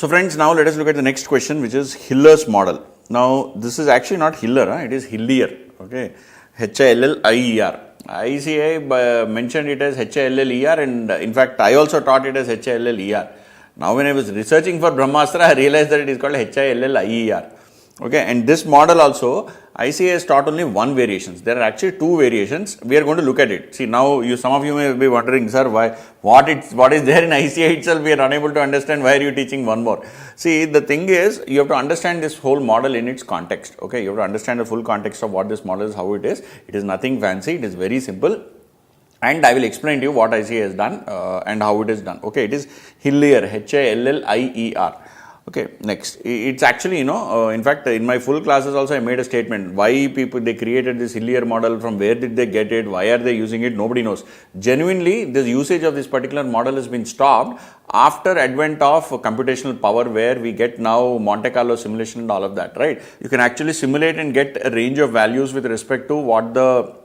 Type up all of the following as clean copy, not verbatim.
So friends, now let us look at the next question, which is Hillier's model. Now this is actually not Hillier, it is Hillier. Okay, Hillier. ICAI mentioned it as Hillier, and in fact I also taught it as Hillier. Now when I was researching for Brahmastra, I realized that it is called Hillier. Okay, and this model also, ICAI has taught only one variations. There are actually two variations. We are going to look at it. See, now some of you may be wondering, sir, what is there in ICAI itself? We are unable to understand. Why are you teaching one more? See, the thing is, you have to understand this whole model in its context. Okay, you have to understand the full context of what this model is, how it is. It is nothing fancy. It is very simple. And I will explain to you what ICAI has done and how it is done. Okay, it is Hillier, Hillier. Okay, next, it's actually, in fact, in my full classes also I made a statement, why they created this Hillier model, from where did they get it, why are they using it, nobody knows. Genuinely, the usage of this particular model has been stopped after advent of computational power, where we get now Monte Carlo simulation and all of that, right? You can actually simulate and get a range of values with respect to what the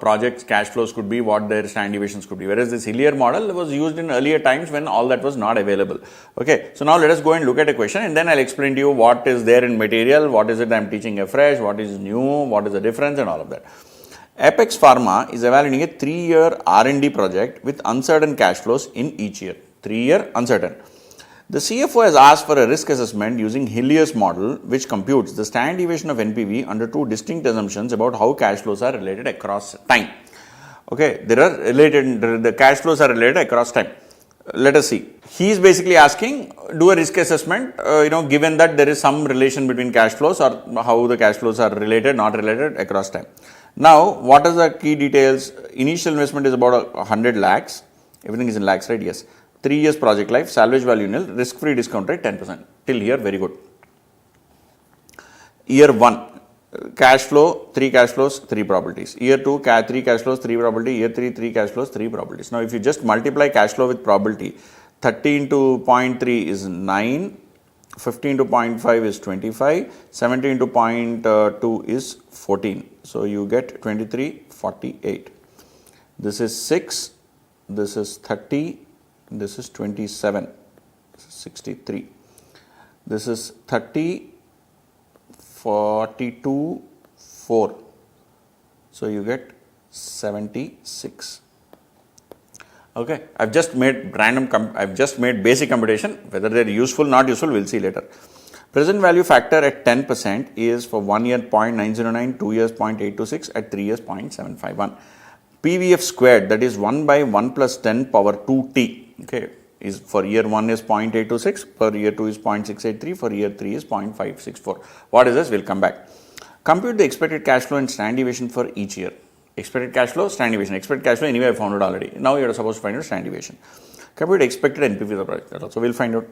projects cash flows could be, what their standard deviations could be, whereas this Hillier model was used in earlier times when all that was not available. Okay, so now let us go and look at a question, and then I'll explain to you what is there in material, what is it I'm teaching afresh, what is new, what is the difference and all of that. Apex Pharma is evaluating a 3-year R&D project with uncertain cash flows in each year. 3-year uncertain. The CFO has asked for a risk assessment using Hillier's model, which computes the standard deviation of NPV under two distinct assumptions about how cash flows are related across time. Okay, the cash flows are related across time. Let us see. He is basically asking, do a risk assessment, given that there is some relation between cash flows, or how the cash flows are related, not related across time. Now, what are the key details? Initial investment is about 100 lakhs. Everything is in lakhs, right? Yes. 3 years project life, salvage value nil, risk-free discount rate 10%. Till here, very good. Year 1, cash flow, 3 cash flows, 3 probabilities. Year 2, 3 cash flows, 3 probability. Year 3, 3 cash flows, 3 probabilities. Now, if you just multiply cash flow with probability, 30 into 0.3 is 9, 50 into 0.5 is 25, 70 into 0.2 is 14. So, you get 23, 48. This is 6, this is 30, this is 27, this is 63, this is 30, 42, 4, so you get 76. Okay, I've just made basic computation, whether they're useful, not useful, we'll see later. Present value factor at 10% is for 1 year 0.909, 2 years 0.826, at 3 years 0.751. PVF squared, that is 1 by 1 plus 10 power 2t. Okay, is for year 1 is 0.826, for year 2 is 0.683, for year 3 is 0.564. What is this? We'll come back. Compute the expected cash flow and standard deviation for each year. Expected cash flow, standard deviation. Expected cash flow, anyway, I found it already. Now you are supposed to find out standard deviation. Compute expected NPV of the project. That also we'll find out.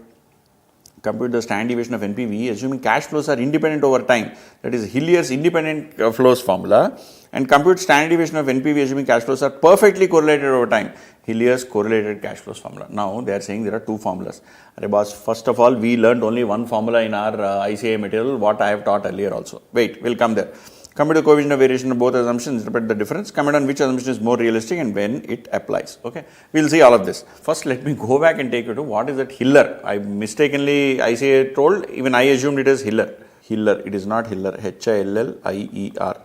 Compute the standard deviation of NPV, assuming cash flows are independent over time. That is Hillier's independent flows formula. And compute standard deviation of NPV, assuming cash flows are perfectly correlated over time. Hillier's correlated cash flows formula. Now they are saying there are two formulas. First of all, we learned only one formula in our ICAI material, what I have taught earlier also. Wait, we'll come there. Compute the coefficient of variation of both assumptions, interpret the difference, comment on which assumption is more realistic and when it applies. Okay, we'll see all of this. First, let me go back and take you to what is that Hillier. I mistakenly ICAI told, even I assumed it is Hillier. Hillier, it is not Hillier, Hillier.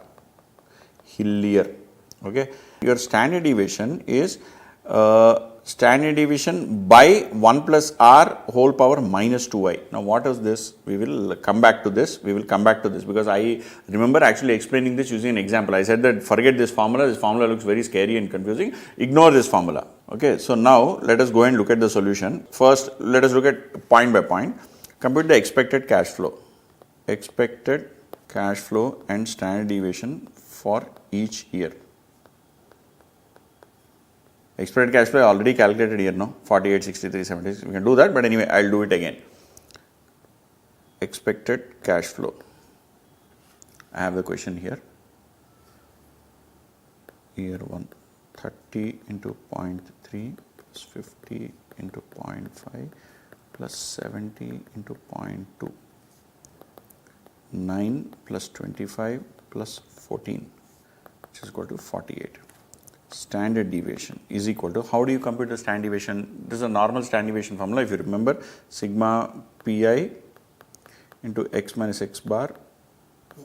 Hillier. Okay, your standard deviation is standard deviation by 1 plus r whole power minus 2i. Now, what is this? We will come back to this. Because I remember actually explaining this using an example. I said that forget this formula looks very scary and confusing. Ignore this formula. Okay, so now let us go and look at the solution. First, let us look at point by point. Compute the expected cash flow. Expected cash flow and standard deviation for each year. Expected cash flow I already calculated here, no? 48, 63, 76. We can do that, but anyway, I'll do it again. Expected cash flow. I have the question here. Year 1, 30 into 0.3 plus 50 into 0.5 plus 70 into 0.2. 9 plus 25 plus 14, which is equal to 48. standard deviation is equal to, how do you compute the standard deviation? This is a normal standard deviation formula. If you remember, sigma pi into x minus x bar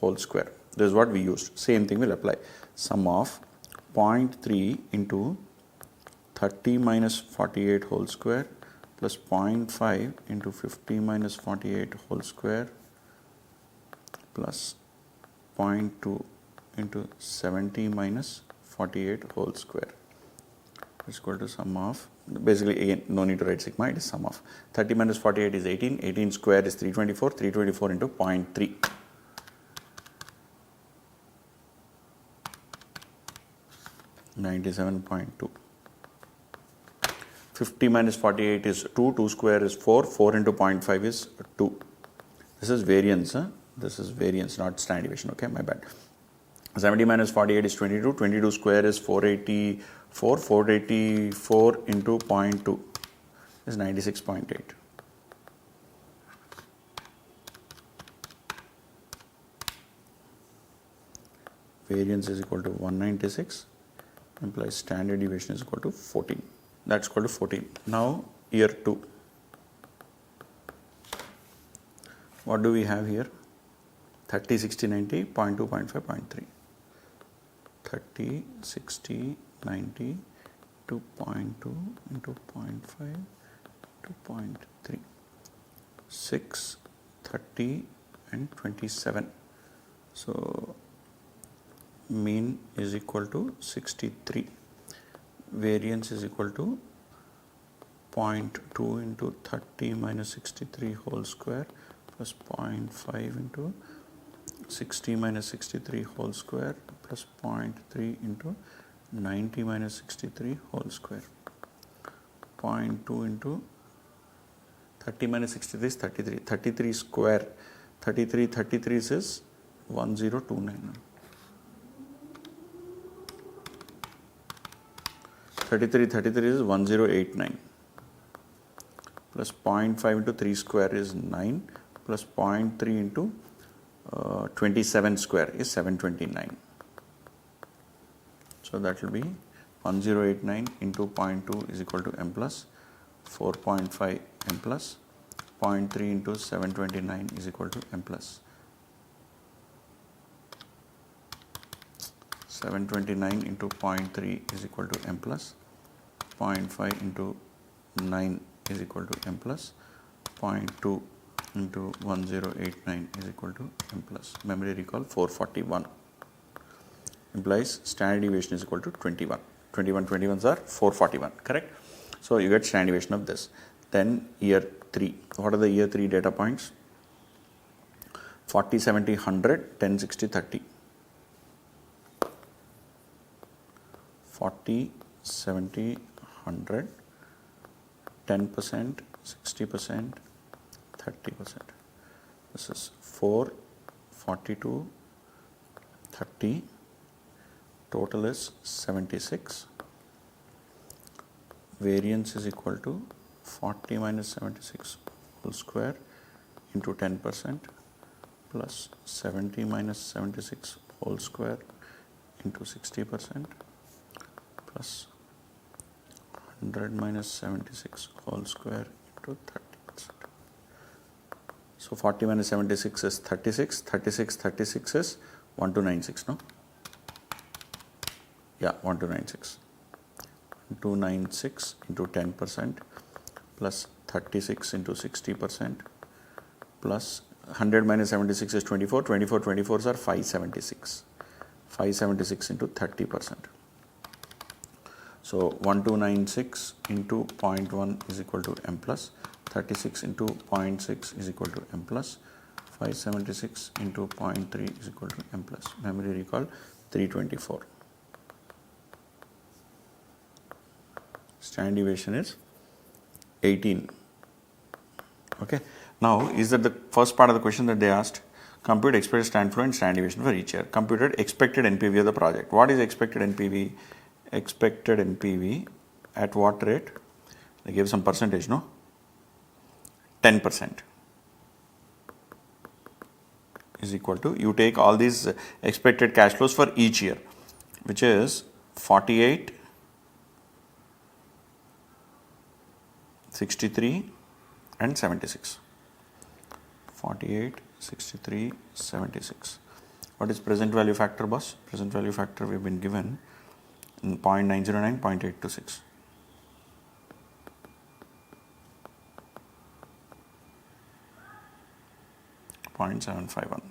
whole square. This is what we used. Same thing will apply. Sum of 0.3 into 30 minus 48 whole square plus 0.5 into 50 minus 48 whole square plus 0.2 into 70 minus 48 whole square is equal to sum of, basically again no need to write sigma, it is sum of 30 minus 48 is 18, 18 square is 324, 324 into 0.3. 97.2. 50 minus 48 is 2, 2 square is 4, 4 into 0.5 is 2. This is variance, this is variance, not standard deviation, okay, my bad. 70 minus 48 is 22, 22 square is 484, 484 into 0.2 is 96.8. Variance is equal to 196, implies standard deviation is equal to 14. That's equal to 14. Now year 2. What do we have here? 30, 60, 90, 0.2, 0.5, 0.3. 30, 60, 90 to 0.2 into 0.5 to 0.3. 6, 30 and 27. So mean is equal to 63. Variance is equal to 0.2 into 30 minus 63 whole square plus 0.5 into 60 minus 63 whole square plus 0.3 into 90 minus 63 whole square. 0.2 into 30 minus 63 is 33. 33 square. 33 is 1029. 33 is 1089 plus 0.5 into 3 square is 9 plus 0.3 into 27 square is 729. So that will be 1089 into 0.2 is equal to m plus 4.5 m plus 0.3 into 729 is equal to m plus 729 into 0.3 is equal to m plus 0.5 into 9 is equal to m plus 0.2 into 1089 is equal to m plus, memory recall 441, implies standard deviation is equal to 21. 21s are 441, correct? So you get standard deviation of this. Then year 3. What are the year 3 data points? 40, 70, 100, 10, 60, 30. 40, 70, 100, 10%, 60%, 30%. This is 4, 42, 30. Total is 76. Variance is equal to 40 minus 76 whole square into 10% plus 70 minus 76 whole square into 60% plus 100 minus 76 whole square into 30%. So 40 minus 76 is 36, 36 is 1296, no? Yeah, 1296. 1296 into 10% plus 36 into 60% plus 100 minus 76 is 24, 24s are 576. 576 into 30%. So 1296 into 0.1 is equal to m plus, 36 into 0.6 is equal to m plus, 576 into 0.3 is equal to m plus. Memory recall 324. Standard deviation is 18. Okay. Now, is that the first part of the question that they asked? Compute expected stand flow and standard deviation for each year. Computed expected NPV of the project. What is expected NPV? Expected NPV at what rate? They gave some percentage, no? 10% is equal to, you take all these expected cash flows for each year, which is 48, 63 and 76. 48, 63, 76. What is present value factor, boss? Present value factor we have been given in 0.909, 0.826. 0.751.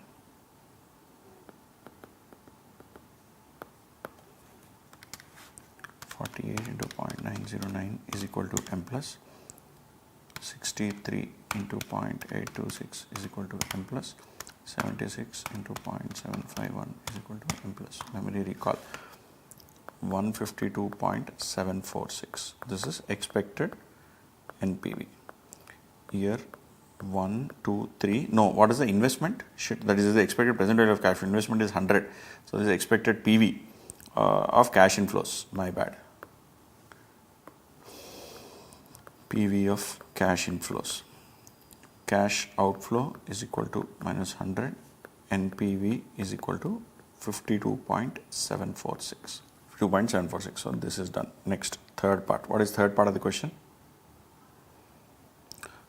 48 into 0.909 is equal to m plus 63 into 0.826 is equal to m plus 76 into 0.751 is equal to m plus. Memory recall 152.746. This is expected NPV. Year 1, 2, 3. No, what is the investment? That is the expected present value of cash flow. Investment is 100. So this is expected PV of cash inflows. My bad. PV of cash inflows. Cash outflow is equal to minus 100. NPV is equal to 52.746. 2.746. So this is done. Next, third part. What is third part of the question?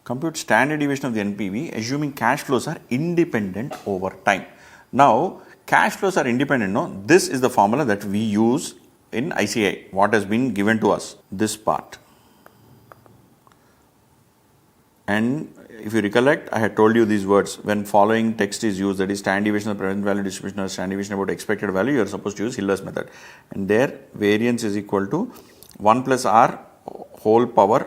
Compute standard deviation of the NPV assuming cash flows are independent over time. Now, cash flows are independent. No, this is the formula that we use in ICAI. What has been given to us? This part. And if you recollect, I had told you these words when following text is used, that is standard deviation of present value distribution or standard deviation about expected value, you are supposed to use Hillier's method. And there variance is equal to 1 plus r whole power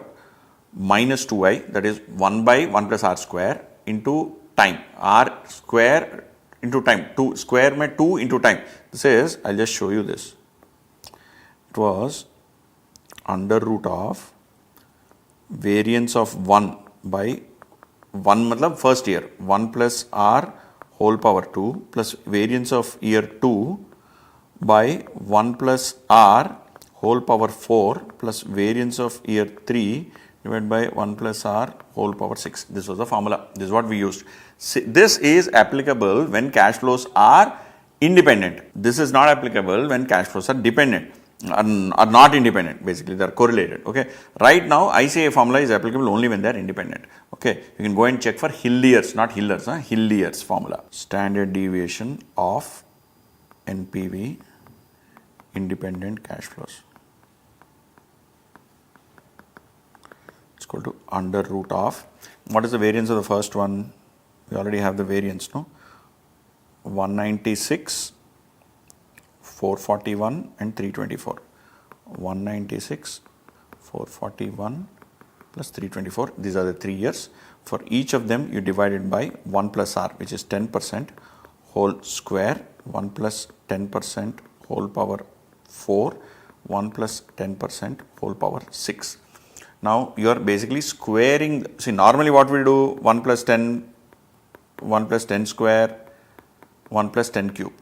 minus 2i, that is 1 by 1 plus r square into time, r square into time, 2 square mein 2 into time. This is, I'll just show you this. It was under root of variance of 1 by 1 matlab first year, 1 plus r whole power 2 plus variance of year 2 by 1 plus r whole power 4 plus variance of year 3 divided by 1 plus r whole power 6. This was the formula. This is what we used. This is applicable when cash flows are independent. This is not applicable when cash flows are dependent, are not independent. Basically, they are correlated. Okay. Right now, ICAI formula is applicable only when they are independent. Okay. You can go and check for Hillier's, not Hiller's, Hillier's formula. Standard deviation of NPV independent cash flows. Equal to under root of, what is the variance of the first one? We already have the variance, no? 196, 441 and 324. 196, 441 plus 324. These are the 3 years. For each of them, you divide it by 1 plus r, which is 10% whole square, 1 plus 10% whole power 4, 1 plus 10% whole power 6. Now, you are basically squaring. See, normally what we do, 1 plus 10, 1 plus 10 square, 1 plus 10 cube.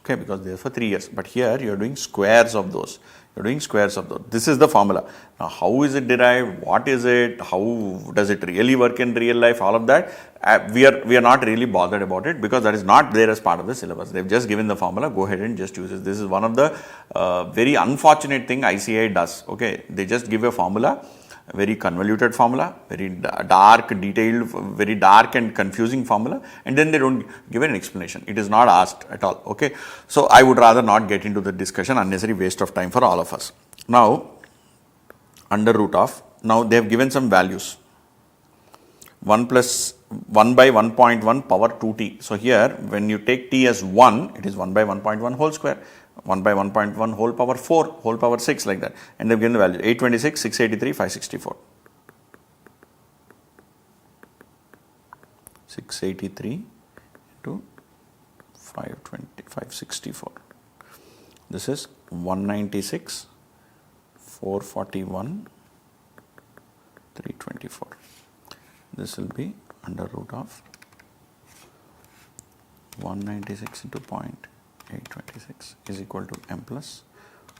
Okay, because they are for 3 years. But here you are doing squares of those. You are doing squares of those. This is the formula. Now, how is it derived? What is it? How does it really work in real life? All of that. We are not really bothered about it because that is not there as part of the syllabus. They have just given the formula. Go ahead and just use it. This is one of the very unfortunate thing ICAI does. Okay, they just give a formula, a very convoluted formula, very dark, detailed, very dark and confusing formula, and then they don't give an explanation. It is not asked at all. Okay, so I would rather not get into the discussion, unnecessary waste of time for all of us. Now, under root of, now they have given some values. 1 plus 1 by 1.1 power 2t. So here, when you take t as 1, it is 1 by 1.1 whole square. 1 by 1.1 whole power 4, whole power 6, like that. And they have given the value 826, 683, 564. 683 to 564. This is 196, 441, 324. This will be under root of 196 into 0.826 is equal to m plus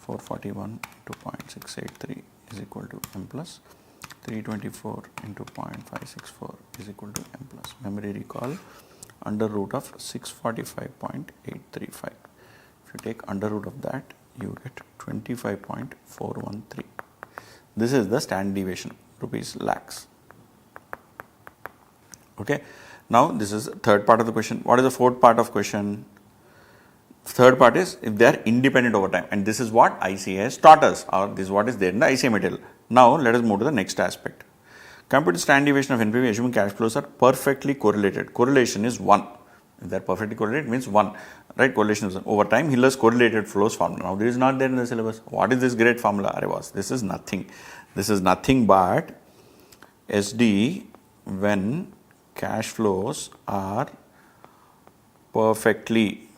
441 into 0.683 is equal to m plus 324 into 0.564 is equal to m plus. Memory recall, under root of 645.835. If you take under root of that, you get 25.413. This is the standard deviation, rupees lakhs. Okay. Now this is the third part of the question. What is the fourth part of question? Third part is if they are independent over time, and this is what ICAI has taught us, or this is what is there in the ICAI material. Now let us move to the next aspect. Compute the standard deviation of NPV assuming cash flows are perfectly correlated. Correlation is 1. If they are perfectly correlated, it means 1. Right? Correlation is 1. Over time, Hiller's correlated flows formula. Now this is not there in the syllabus. What is this great formula? This is nothing. This is nothing but SD when cash flows are perfectly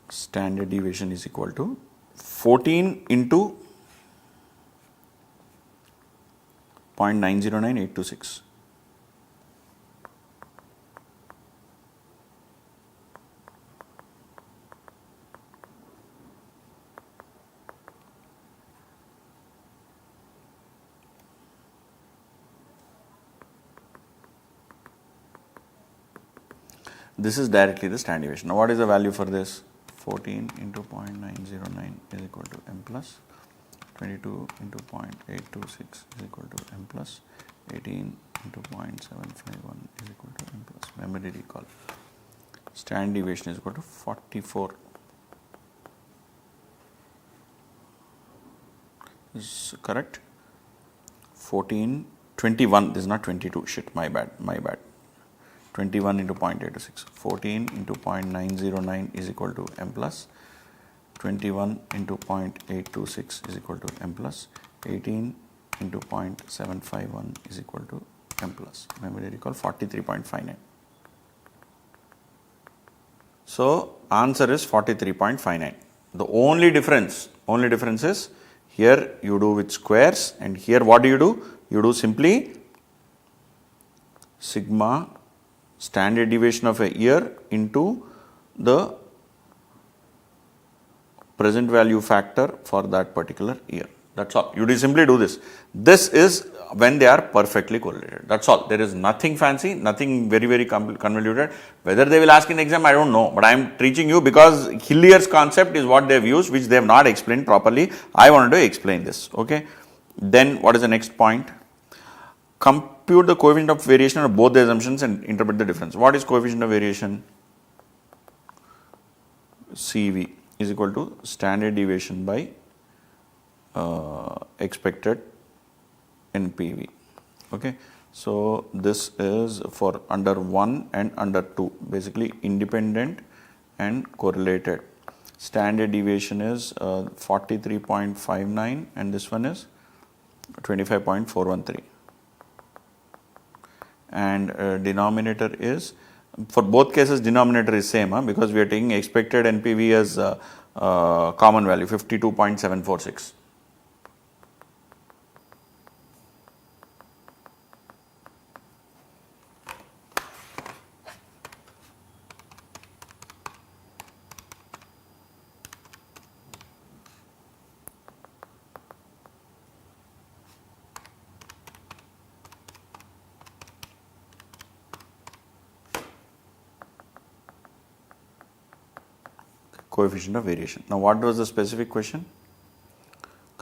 standard deviation is equal to 14 into 0.909826. This is directly the standard deviation. Now, what is the value for this? 14 into 0.909 is equal to m plus 22 into 0.826 is equal to m plus 18 into 0.751 is equal to m plus. Memory recall. Standard deviation is equal to 44. Is correct? 14, 21. This is not 22. Shit, my bad. 21 into 0.826. 14 into 0.909 is equal to m plus 21 into 0.826 is equal to m plus 18 into 0.751 is equal to m plus. Memory recall 43.59. So answer is 43.59. The only difference is here you do with squares, and here what do? You do simply sigma standard deviation of a year into the present value factor for that particular year. That's all. You simply do this. This is when they are perfectly correlated. That's all. There is nothing fancy, nothing very convoluted. Whether they will ask in exam, I don't know. But I am teaching you because Hillier's concept is what they have used, which they have not explained properly. I wanted to explain this. Okay. Then what is the next point? Compute the coefficient of variation of both the assumptions and interpret the difference. What is coefficient of variation? CV is equal to standard deviation by expected NPV. Okay. So this is for under 1 and under 2, basically independent and correlated. Standard deviation is 43.59 and this one is 25.413. And denominator is, for both cases denominator is same, because we are taking expected NPV as common value 52.746. Coefficient of variation. Now, what was the specific question?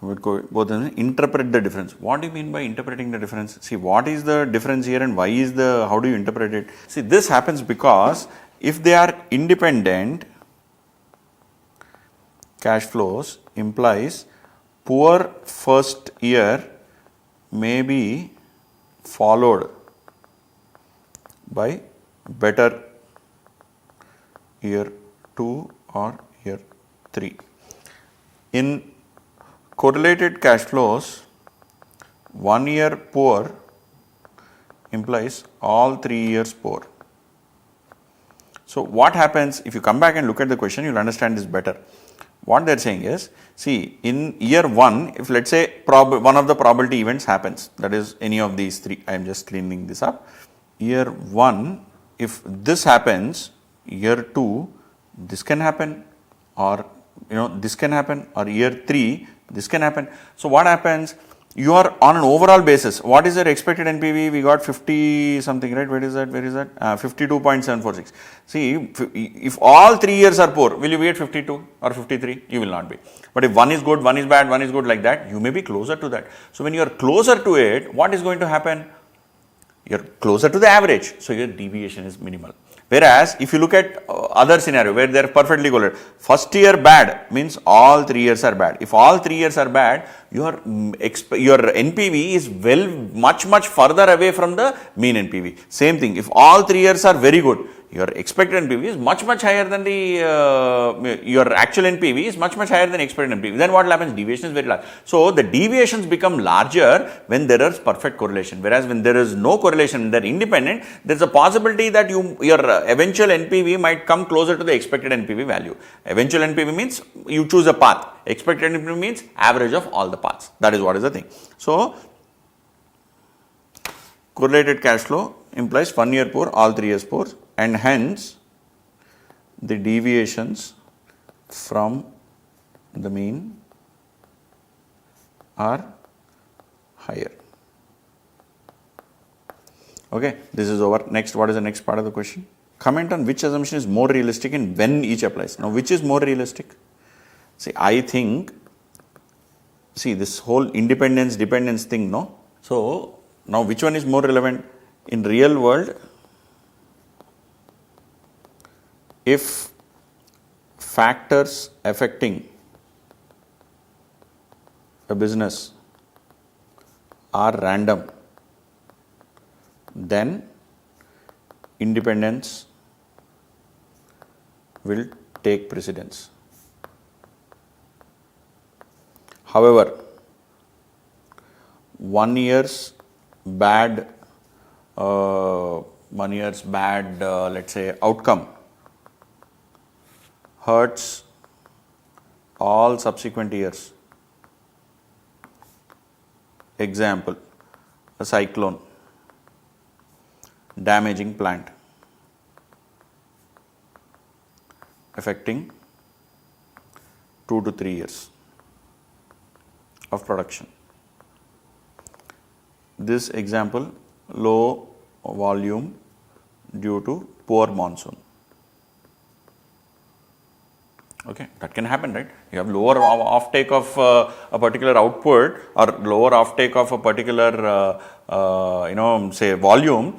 Both interpret the difference. What do you mean by interpreting the difference? See, what is the difference here and how do you interpret it? See, this happens because if they are independent, cash flows implies poor first year may be followed by better year 2 or year 3. In correlated cash flows, 1 year poor implies all 3 years poor. So what happens if you come back and look at the question, you will understand this better. What they are saying is, see, in year 1, if let us say one of the probability events happens, that is any of these 3, I am just cleaning this up. Year 1, if this happens, year 2, this can happen, or this can happen, or year 3 this can happen. So what happens you are on an overall basis. What is your expected NPV? We got 50 something, right? Where is that? 52.746. See, if all 3 years are poor, will you be at 52 or 53? You will not be. But if one is good, one is bad, one is good like that, you may be closer to that. So when you are closer to it, what is going to happen? You are closer to the average. So your deviation is minimal. Whereas if you look at other scenario where they are perfectly correlated, first year bad means all 3 years are bad. If all 3 years are bad, your NPV is much further away from the mean NPV. Same thing, if all 3 years are very good, your expected NPV is much higher than the your actual NPV is much higher than expected NPV. Then what happens? Deviation is very large. So the deviations become larger when there is perfect correlation. Whereas when there is no correlation, they're independent. There's a possibility that your eventual NPV might come closer to the expected NPV value. Eventual NPV means you choose a path. Expected NPV means average of all the paths. That is what is the thing. So correlated cash flow implies 1 year poor, all 3 years poor, and hence the deviations from the mean are higher. Okay, this is over. Next, what is the next part of the question? Comment on which assumption is more realistic and when each applies. Now, which is more realistic? See, I think, this whole independence, dependence thing, no? So, now which one is more relevant? In real world, if factors affecting a business are random, then independence will take precedence. However, 1 year's bad, let's say, outcome hurts all subsequent years. Example, a cyclone damaging plant, affecting 2 to 3 years of production. This example, low volume due to poor monsoon. Okay, that can happen, right? You have lower offtake of a particular output or lower offtake of a particular, say volume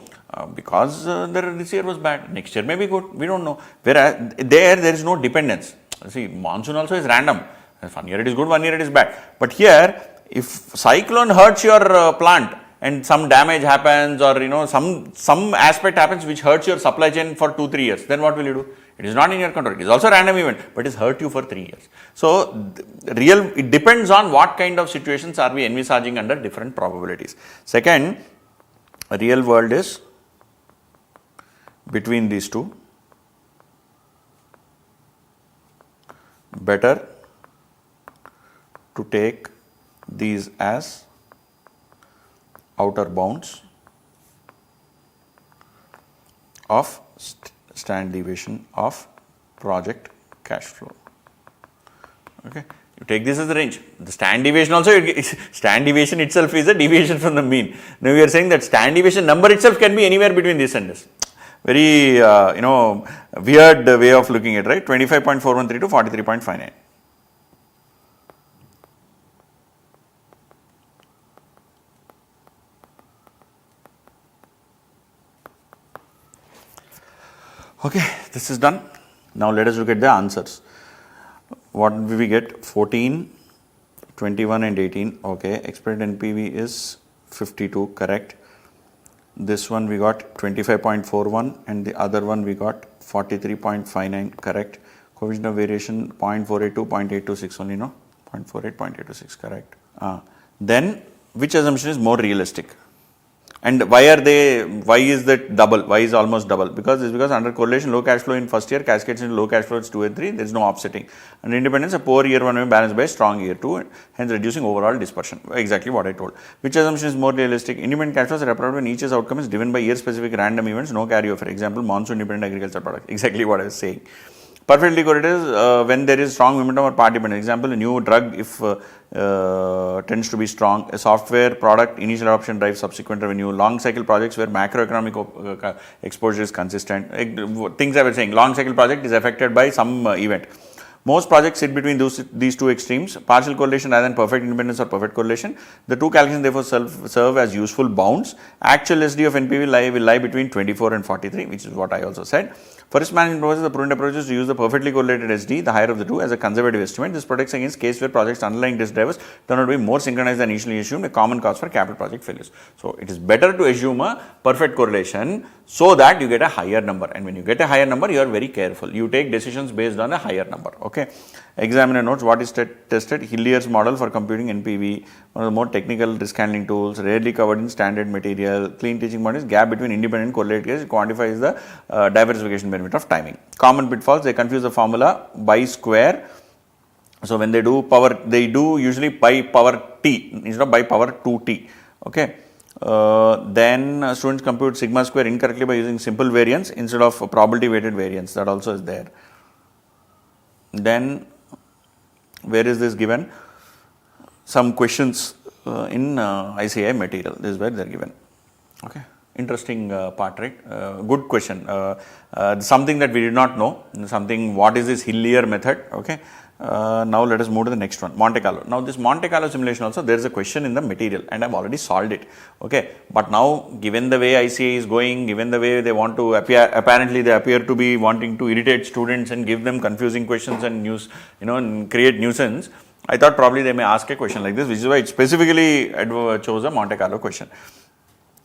because this year was bad. Next year may be good. We don't know. Whereas there is no dependence. See, monsoon also is random. 1 year it is good, 1 year it is bad. But here, if cyclone hurts your plant and some damage happens or some aspect happens which hurts your supply chain for 2-3 years, then what will you do? It is not in your control. It is also a random event, but it has hurt you for 3 years. So, it depends on what kind of situations are we envisaging under different probabilities. Second, real world is between these two. Better to take these as outer bounds of standard deviation of project cash flow. Okay, you take this as the range. The standard deviation also, standard deviation itself is a deviation from the mean. Now we are saying that standard deviation number itself can be anywhere between this and this. Very weird way of looking at it, right? 25.413 to 43.59. Okay, this is done. Now let us look at the answers. What did we get? 14, 21 and 18. Okay, expected NPV is 52, correct. This one we got 25.41 and the other one we got 43.59, correct. Coefficient of variation 0.482, 0.826 only, no? 0.48, 0.826, correct. Then which assumption is more realistic? And why is that double? Why is almost double? Because under correlation, low cash flow in first year cascades into low cash flow in 2 and 3, there is no offsetting. And independence, a poor year 1 may be balanced by a strong year 2, hence reducing overall dispersion. Exactly what I told. Which assumption is more realistic? Independent cash flows are reported when each year's outcome is driven by year specific random events, no carryover. For example, monsoon dependent agriculture product. Exactly what I was saying. Perfectly correlated is when there is strong momentum or part dependent. Example, a new drug if tends to be strong, a software product initial adoption drives subsequent revenue, long cycle projects where macroeconomic exposure is consistent. Things I was saying, long cycle project is affected by some event. Most projects sit between these two extremes, partial correlation rather than perfect independence or perfect correlation. The two calculations therefore serve as useful bounds. Actual SD of NPV will lie between 24 and 43, which is what I also said. For risk management purposes, the prudent approach is to use the perfectly correlated SD, the higher of the two, as a conservative estimate. This protects against case where projects' underlying risk drivers turn out to be more synchronized than initially assumed, a common cause for capital project failures. So, it is better to assume a perfect correlation so that you get a higher number, and when you get a higher number, you are very careful. You take decisions based on a higher number. Okay. Examiner notes what is tested. Hillier's model for computing NPV, one of the more technical risk handling tools, rarely covered in standard material. Clean teaching model is gap between independent correlated cases. It quantifies the diversification benefit of timing. Common pitfalls, they confuse the formula by square. So when they do power, they do usually by power t instead of by power 2t. Okay. Then students compute sigma square incorrectly by using simple variance instead of probability weighted variance. That also is there. Then where is this given? Some questions in ICAI material. This is where they are given. Okay. Interesting part, right? Good question. Something that we did not know. Something. What is this Hillier method? Okay. Now let us move to the next one, Monte Carlo. Now this Monte Carlo simulation also, there is a question in the material and I have already solved it. Okay. But now given the way ICAI is going, given the way they want to appear, apparently they appear to be wanting to irritate students and give them confusing questions and and create nuisance. I thought probably they may ask a question like this, which is why it specifically chose a Monte Carlo question.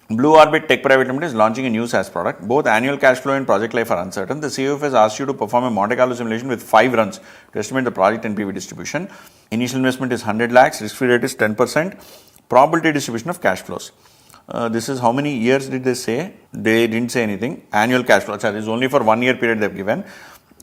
Blue Orbit Tech Private Limited is launching a new SaaS product. Both annual cash flow and project life are uncertain. The COF has asked you to perform a Monte Carlo simulation with 5 runs to estimate the project NPV distribution. Initial investment is 100 lakhs, risk-free rate is 10%, probability distribution of cash flows. This is how many years did they say? They didn't say anything. Annual cash flow, this is only for 1 year period they have given.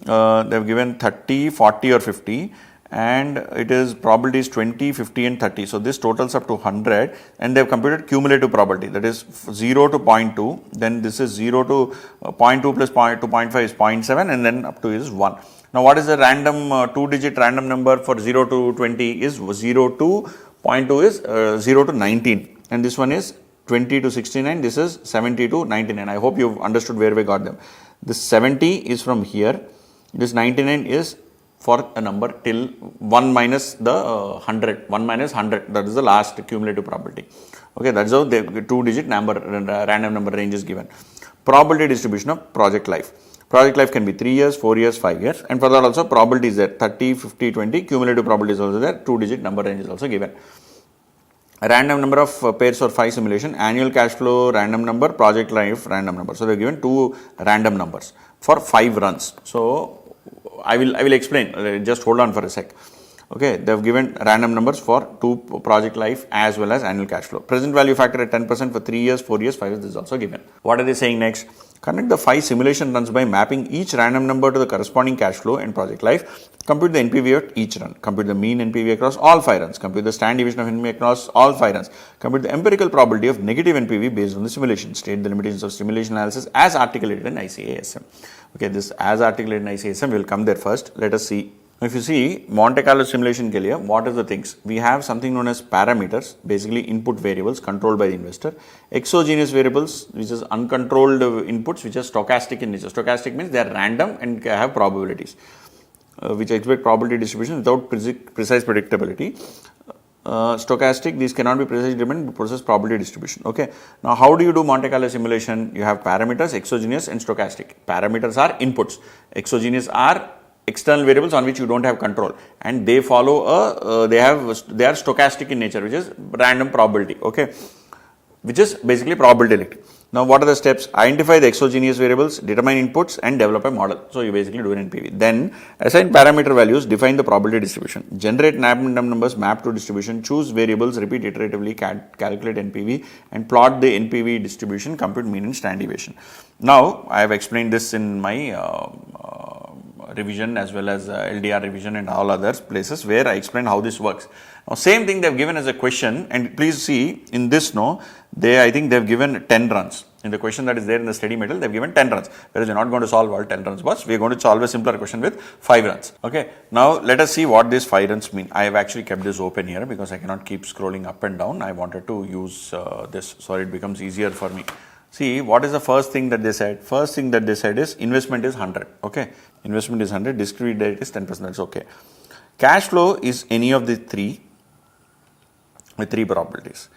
They have given 30, 40 or 50. And it is probability is 20, 50 and 30. So this totals up to 100 and they have computed cumulative probability, that is 0 to 0.2, then this is 0 to 0.2 plus 0.5 is 0.7 and then up to is 1. Now what is the random 2-digit random number for 0 to 20 is 0 to 0.2 is 0 to 19 and this one is 20 to 69, this is 70 to 99. I hope you've understood where we got them. This 70 is from here, this 99 is for a number till 1 minus the 100, 1 minus 100, that is the last cumulative probability. Okay, that is how the 2-digit number, random number range is given. Probability distribution of project life. Project life can be 3 years, 4 years, 5 years, and for that also probability is there, 30, 50, 20, cumulative probability is also there, 2-digit number range is also given. A random number of pairs for 5 simulation, annual cash flow random number, project life random number. So they are given 2 random numbers for 5 runs. So I will explain, just hold on for a sec. Okay, they have given random numbers for 2 project life as well as annual cash flow. Present value factor at 10% for 3 years, 4 years, 5 years, this is also given. What are they saying next? Conduct the 5 simulation runs by mapping each random number to the corresponding cash flow and project life. Compute the NPV at each run. Compute the mean NPV across all 5 runs. Compute the standard deviation of NPV across all 5 runs. Compute the empirical probability of negative NPV based on the simulation. State the limitations of simulation analysis as articulated in ICAI SM. Okay, this as articulated in ICAI SM, we will come there first. Let us see. If you see Monte Carlo simulation ke liye, what are the things? We have something known as parameters, basically input variables controlled by the investor. Exogenous variables, which is uncontrolled inputs, which are stochastic in nature. Stochastic means they are random and have probabilities, which expect probability distribution without precise predictability. Stochastic, these cannot be precisely determined but process probability distribution. Okay. Now, how do you do Monte Carlo simulation? You have parameters, exogenous and stochastic. Parameters are inputs. Exogenous are external variables on which you don't have control, and they follow they are stochastic in nature, which is random probability. Okay, which is basically probability electric. Now, what are the steps? Identify the exogenous variables, determine inputs and develop a model. So, you basically do an NPV. Then, assign parameter values, define the probability distribution, generate random numbers, map to distribution, choose variables, repeat iteratively, calculate NPV and plot the NPV distribution, compute mean and standard deviation. Now, I have explained this in my revision as well as LDR revision and all other places where I explain how this works. Now, same thing they have given as a question, and please see in this, I think they have given 10 runs. In the question that is there in the study material, they have given 10 runs. Whereas you're not going to solve all 10 runs, boss. We are going to solve a simpler question with 5 runs. Okay. Now let us see what these 5 runs mean. I have actually kept this open here because I cannot keep scrolling up and down. I wanted to use this so it becomes easier for me. See, what is the first thing that they said? First thing that they said is investment is 100. Okay. Investment is 100. Discrete rate is 10%. That's okay. Cash flow is any of the 3 with 3 probabilities.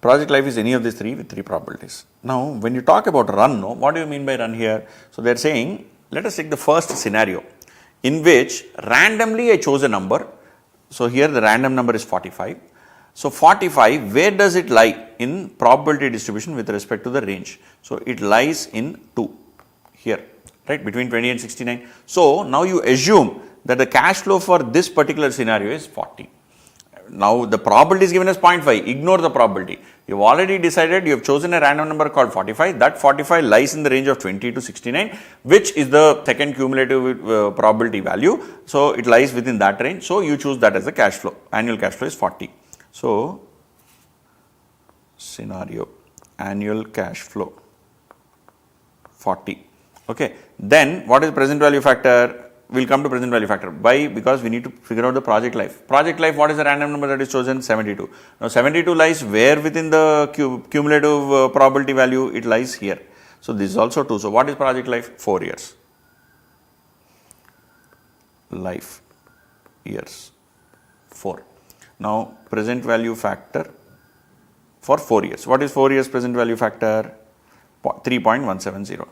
Project life is any of these 3 with 3 probabilities. Now, when you talk about run, no, what do you mean by run here? So, they are saying, let us take the first scenario in which randomly I chose a number. So, here the random number is 45. So, 45, where does it lie in probability distribution with respect to the range? So, it lies in 2 here, right, between 20 and 69. So, now you assume that the cash flow for this particular scenario is 40. Now, the probability is given as 0.5, ignore the probability. You have already decided, you have chosen a random number called 45, that 45 lies in the range of 20 to 69, which is the second cumulative probability value. So, it lies within that range. So, you choose that as the cash flow, annual cash flow is 40. So, scenario, annual cash flow 40. Okay. Then, what is present value factor? We will come to present value factor. Why? Because we need to figure out the project life. Project life, what is the random number that is chosen? 72. Now, 72 lies where within the cumulative probability value? It lies here. So, this is also 2. So, what is project life? 4 years. Life years 4. Now, present value factor for 4 years. What is 4 years present value factor? 3.170.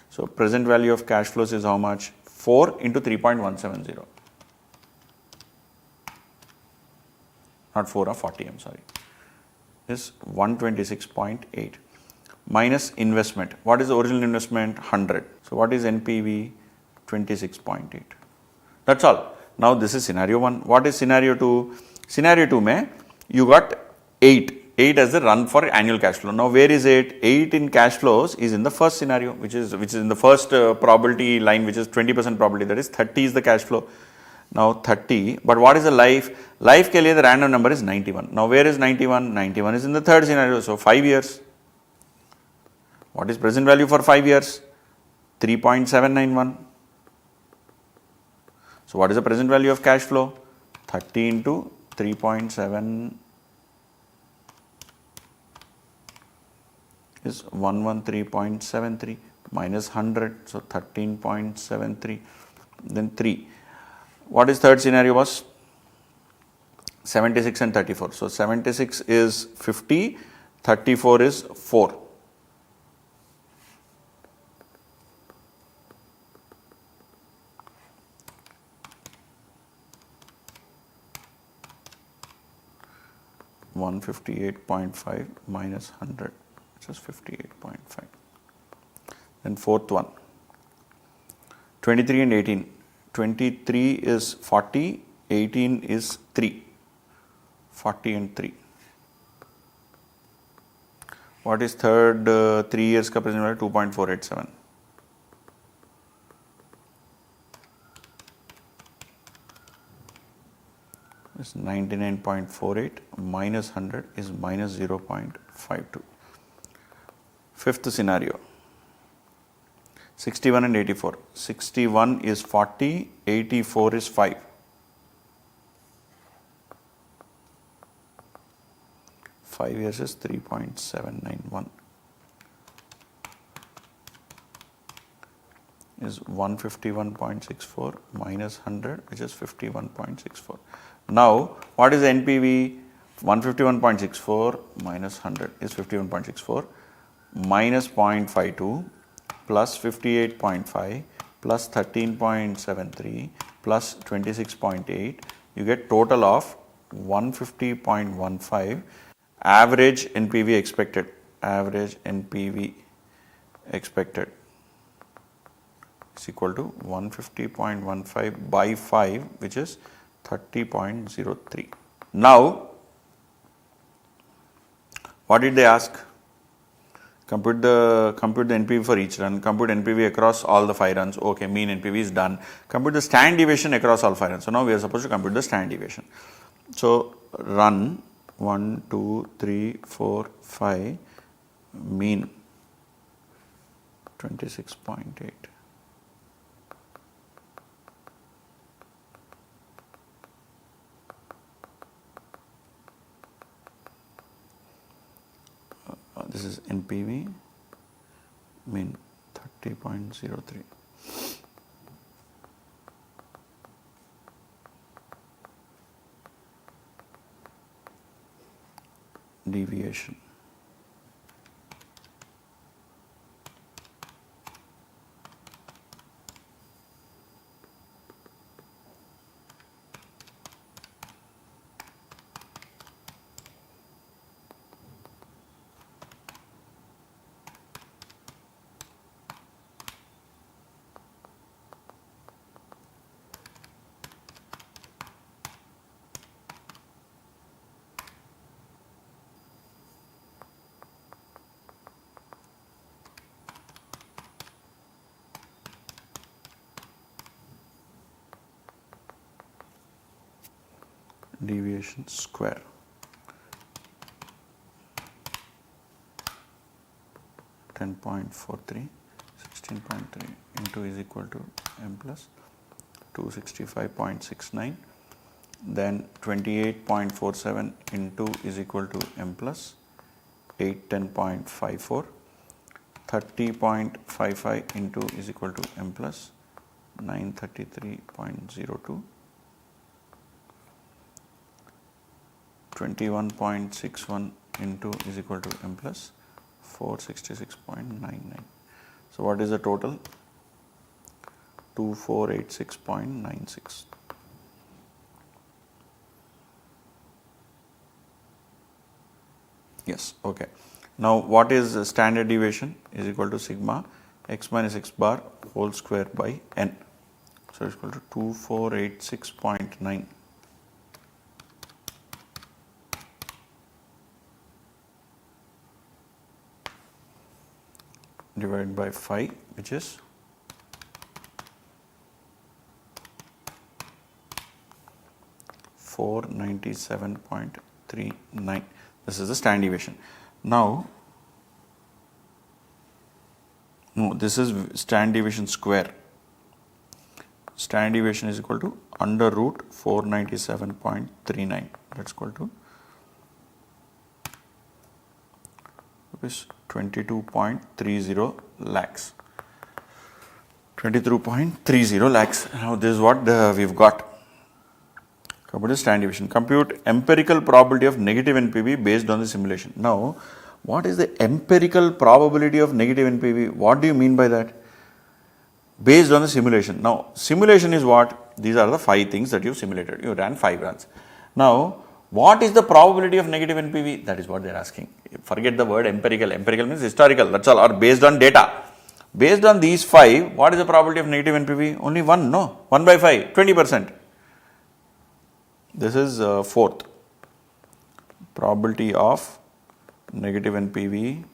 So, present value of cash flows is how much? 4 into 3.170. Not 4 or 40, I am sorry. Is 126.8 minus investment. What is the original investment? 100. So, what is NPV? 26.8. That's all. Now, this is scenario 1. What is scenario 2? Scenario 2 mein you got 8. 8 as the run for annual cash flow. Now, where is it? 8 in cash flows is in the first scenario, which is in the first probability line, which is 20% probability. That is 30 is the cash flow. Now, 30. But what is the life? Life ke liye the random number is 91. Now, where is 91? 91 is in the third scenario. So, 5 years. What is present value for 5 years? 3.791. So, what is the present value of cash flow? 30 into 3.7 is 113.73 minus 100. So, 13.73. Then 3. What is third scenario was? 76 and 34. So, 76 is 50, 34 is 4. $158.5 minus 100, which is 58.5. Then fourth one, 23 and 18. 23 is 40, 18 is 3. 40 and 3. What is third 3 years ka present value? 2.487. Is 99.48 minus 100 is minus 0.52. Fifth scenario, 61 and 84. 61 is 40, 84 is 5. 5 years is 3.791. Is 151.64 minus 100, which is 51.64. Now, what is the NPV? 151.64 minus 100 is 51.64 minus 0.52 plus 58.5 plus 13.73 plus 26.8. You get total of 150.15 average NPV expected. Average NPV expected is equal to 150.15 by 5, which is 30.03. Now, what did they ask? Compute the NPV for each run, compute NPV across all the 5 runs. Okay, mean NPV is done. Compute the standard deviation across all 5 runs. So, now we are supposed to compute the standard deviation. So, run 1, 2, 3, 4, 5, mean 26.8. This is NPV, mean 30.03. Deviation. Deviation square. (10.43), 16.3 into is equal to m plus 265.69, then 28.47 into is equal to m plus 810.54, 30.55 into is equal to m plus 933.02, 21.61 into is equal to m plus 466.99. So what is the total? 2486.96. Yes, okay. Now what is standard deviation? Is equal to sigma x minus x bar whole square by n. So it's equal to 2486.9. divided by 5, which is 497.39. This is the standard deviation. Now, no, this is standard deviation square. Standard deviation is equal to under root 497.39. That's equal to 22.30 lakhs. 22.30 lakhs. Now this is what we've got. Compute standard deviation. Compute empirical probability of negative NPV based on the simulation. Now, what is the empirical probability of negative NPV? What do you mean by that? Based on the simulation. Now, simulation is what? These are the 5 things that you simulated. You ran 5 runs. Now, what is the probability of negative NPV? That is what they are asking. Forget the word empirical. Empirical means historical. That's all. Or based on data. Based on these 5, what is the probability of negative NPV? Only 1. No. 1 by 5. 20%. This is 4th. Probability of negative NPV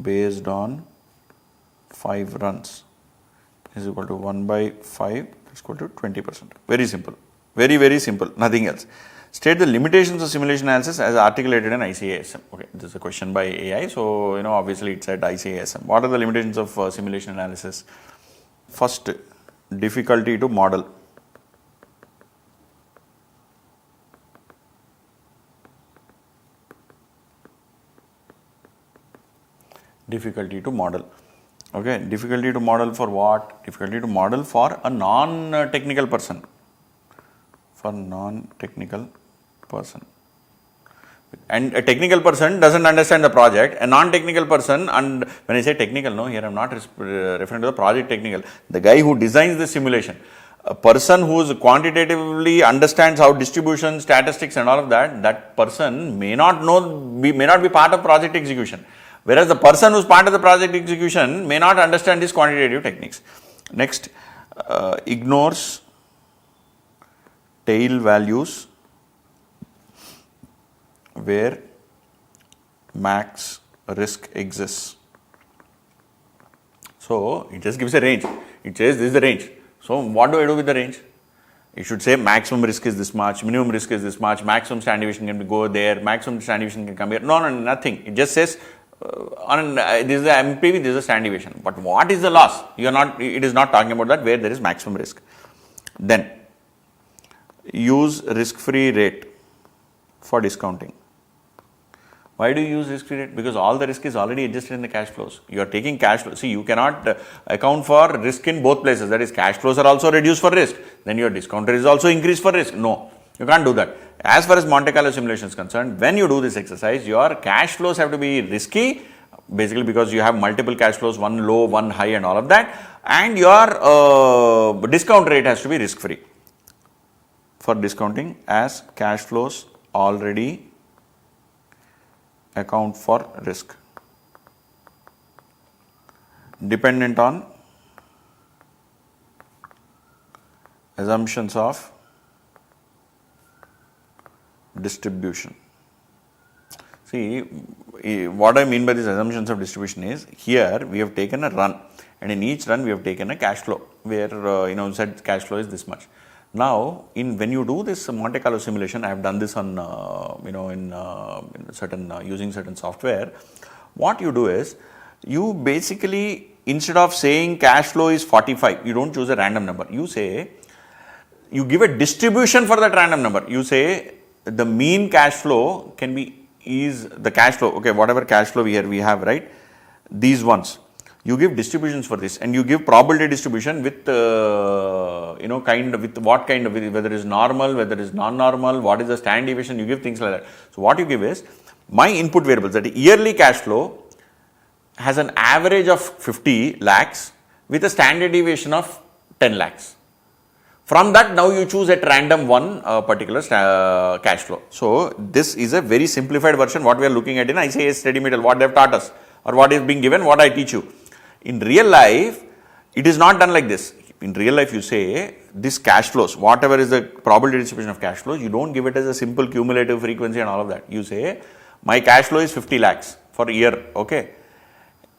based on 5 runs is equal to 1 by 5 is equal to 20%. Very simple. Very, very simple. Nothing else. State the limitations of simulation analysis as articulated in ICAI SM. Okay, this is a question by AI. So, obviously it said ICAI SM. What are the limitations of simulation analysis? First, difficulty to model. Difficulty to model. Okay, difficulty to model for what? Difficulty to model for a non-technical person. For non-technical person. And a technical person doesn't understand the project. A non-technical person, and when I say technical, no, here I am not referring to the project technical. The guy who designs the simulation. A person who quantitatively understands how distribution, statistics and all of that, that person may not be part of project execution. Whereas the person who is part of the project execution may not understand these quantitative techniques. Next, ignores tail values where max risk exists. So, it just gives a range. It says this is the range. So, what do I do with the range? It should say maximum risk is this much, minimum risk is this much, maximum standard deviation can go there, maximum standard deviation can come here. No, nothing. It just says this is the MPV, this is the standard deviation. But what is the loss? It is not talking about that where there is maximum risk. Then use risk-free rate for discounting. Why do you use risk-free rate? Because all the risk is already adjusted in the cash flows. You are taking cash flow. See, you cannot account for risk in both places. That is, cash flows are also reduced for risk. Then your discount rate is also increased for risk. No, you can't do that. As far as Monte Carlo simulation is concerned, when you do this exercise, your cash flows have to be risky, basically because you have multiple cash flows, one low, one high and all of that. And your discount rate has to be risk-free for discounting, as cash flows already account for risk dependent on assumptions of distribution. See, what I mean by these assumptions of distribution is, here we have taken a run, and in each run we have taken a cash flow where said cash flow is this much. Now, when you do this Monte Carlo simulation, I have done this on using certain software. What you do is, you basically, instead of saying cash flow is 45, you don't choose a random number. You give a distribution for that random number. You say the mean cash flow is the cash flow. Okay, whatever cash flow we have, right? These ones. You give distributions for this, and you give probability distribution with whether it is normal, whether it is non-normal, what is the standard deviation. You give things like that. So what you give is, my input variables, that yearly cash flow has an average of 50 lakhs with a standard deviation of 10 lakhs. From that, now you choose at random one particular cash flow. So this is a very simplified version what we are looking at in ICAI Study material, what they have taught us, or what is being given, what I teach you. In real life, it is not done like this. In real life, you say this cash flows, whatever is the probability distribution of cash flows, you don't give it as a simple cumulative frequency and all of that. You say, my cash flow is 50 lakhs for a year, okay.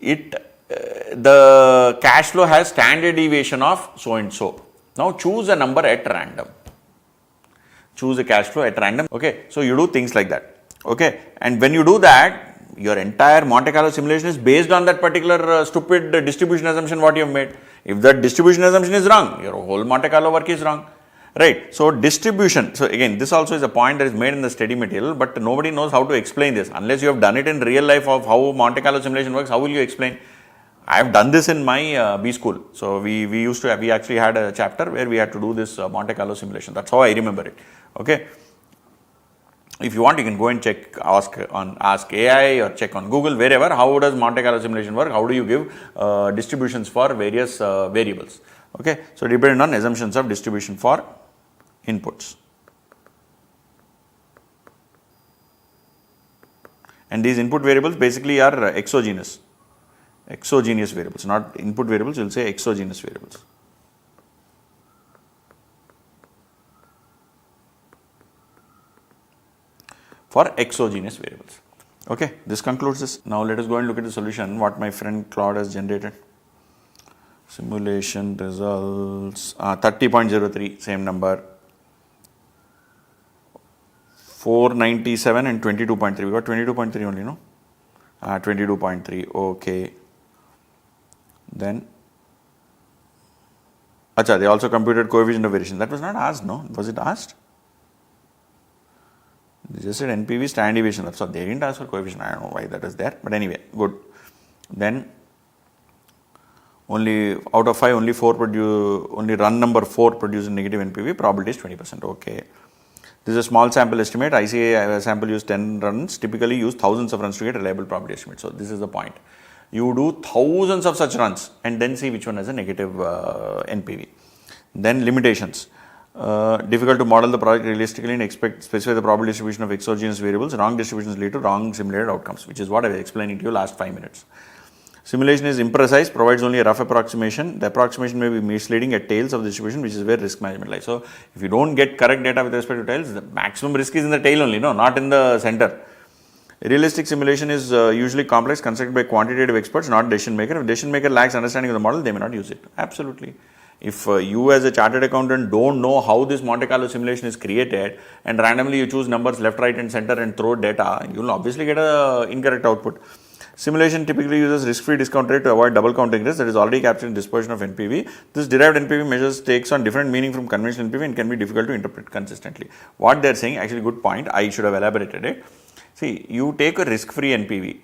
The cash flow has standard deviation of so and so. Now choose a number at random. Choose a cash flow at random, okay. So you do things like that, okay. And when you do that, your entire Monte Carlo simulation is based on that particular stupid distribution assumption what you have made. If that distribution assumption is wrong, your whole Monte Carlo work is wrong, right? So distribution, so again, this also is a point that is made in the study material, but nobody knows how to explain this. Unless you have done it in real life of how Monte Carlo simulation works, how will you explain? I have done this in my B school. So we actually had a chapter where we had to do this Monte Carlo simulation. That's how I remember it, okay. If you want, you can go and check, ask AI or check on Google, wherever, how does Monte Carlo simulation work, how do you give distributions for various variables, okay. So depending on assumptions of distribution for inputs. And these input variables basically are exogenous variables, not input variables, you will say exogenous variables. For exogenous variables. Okay, this concludes this. Now let us go and look at the solution, what my friend Claude has generated. Simulation results, 30.03, same number. 497 and 22.3, we got 22.3 only, no? 22.3, okay. Then, they also computed coefficient of variation. That was not asked, no? Was it asked? They just said NPV standard deviation. So they didn't ask for coefficient. I don't know why that is there. But anyway, good. Then only out of 5, only run number 4 produces negative NPV. Probability is 20%. Okay. This is a small sample estimate. ICAI sample use 10 runs. Typically use thousands of runs to get a reliable probability estimate. So this is the point. You do thousands of such runs and then see which one has a negative NPV. Then limitations. Difficult to model the project realistically and specify the probability distribution of exogenous variables. Wrong distributions lead to wrong simulated outcomes, which is what I was explaining to you last 5 minutes. Simulation is imprecise, provides only a rough approximation. The approximation may be misleading at tails of the distribution, which is where risk management lies. So if you don't get correct data with respect to tails, the maximum risk is in the tail only, no, not in the center. Realistic simulation is usually complex, constructed by quantitative experts, not decision maker. If decision maker lacks understanding of the model, they may not use it. Absolutely. If you as a chartered accountant don't know how this Monte Carlo simulation is created and randomly you choose numbers left, right and center and throw data, you will obviously get a incorrect output. Simulation typically uses risk-free discount rate to avoid double counting risk that is already captured in dispersion of NPV. This derived NPV measures takes on different meaning from conventional NPV and can be difficult to interpret consistently. What they are saying, actually good point, I should have elaborated it. See, you take a risk-free NPV,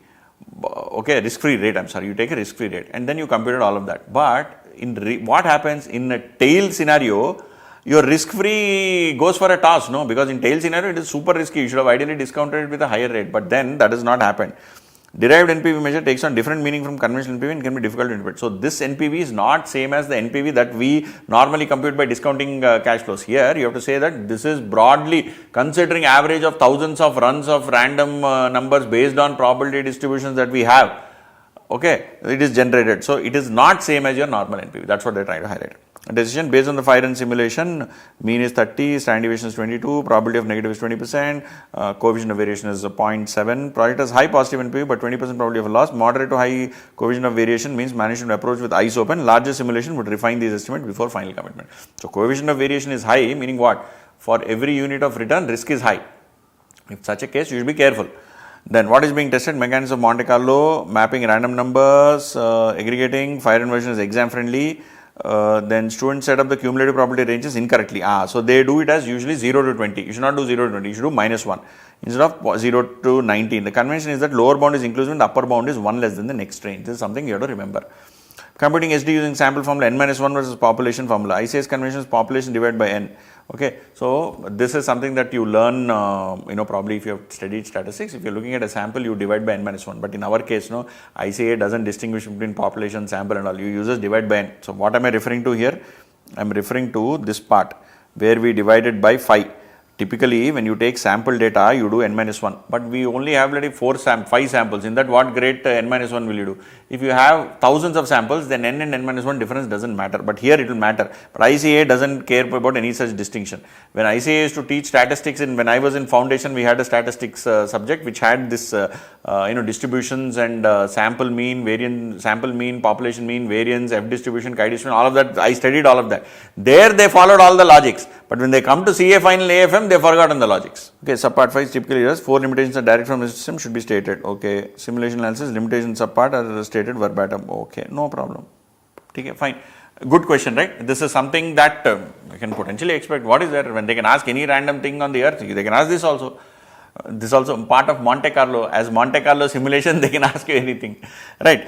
okay, risk-free rate, you take a risk-free rate and then you computed all of that. But what happens in a tail scenario, your risk-free goes for a toss, no? Because in tail scenario, it is super risky. You should have ideally discounted it with a higher rate, but then that has not happened. Derived NPV measure takes on different meaning from conventional NPV and can be difficult to interpret. So this NPV is not same as the NPV that we normally compute by discounting cash flows. Here you have to say that this is broadly considering average of thousands of runs of random numbers based on probability distributions that we have. Okay, it is generated. So it is not same as your normal NPV. That's what they are trying to highlight. A decision based on the 5-run simulation, mean is 30, standard deviation is 22, probability of negative is 20%, coefficient of variation is 0.7. Project has high positive NPV but 20% probability of a loss. Moderate to high coefficient of variation means management approach with eyes open. Larger simulation would refine these estimates before final commitment. So coefficient of variation is high, meaning what? For every unit of return, risk is high. If such a case, you should be careful. Then what is being tested? Mechanics of Monte Carlo, mapping random numbers, aggregating, fire inversion is exam friendly. Then students set up the cumulative probability ranges incorrectly. So they do it as usually 0 to 20. You should not do 0 to 20, you should do -1 instead of 0 to 19. The convention is that lower bound is inclusive and the upper bound is 1 less than the next range. This is something you have to remember. Computing SD using sample formula n-1 versus population formula. ICAI's convention is population divided by n. Okay, so this is something that you learn, probably if you have studied statistics. If you're looking at a sample, you divide by n-1. But in our case, ICAI doesn't distinguish between population, sample and all. You use divide by n. So what am I referring to here? I'm referring to this part where we divided by 5. Typically, when you take sample data, you do n-1, but we only have 5 samples. In that, what grade n-1 will you do? If you have thousands of samples, then n and n-1 difference doesn't matter. But here it will matter. But ICAI doesn't care about any such distinction. When ICAI used to teach statistics, when I was in foundation, we had a statistics subject which had this, distributions and sample mean, variance, sample mean, population mean, variance, F distribution, chi distribution, all of that. I studied all of that. There they followed all the logics. But when they come to CA Final AFM, they forgotten the logics. Okay, subpart 5 typically errors. 4 limitations are direct from the system should be stated. Okay, simulation analysis, limitations subpart are stated verbatim. Okay, no problem. Okay, fine. Good question, right? This is something that you can potentially expect. What is there? When they can ask any random thing on the earth, they can ask this also. This also part of Monte Carlo. As Monte Carlo simulation, they can ask you anything, right?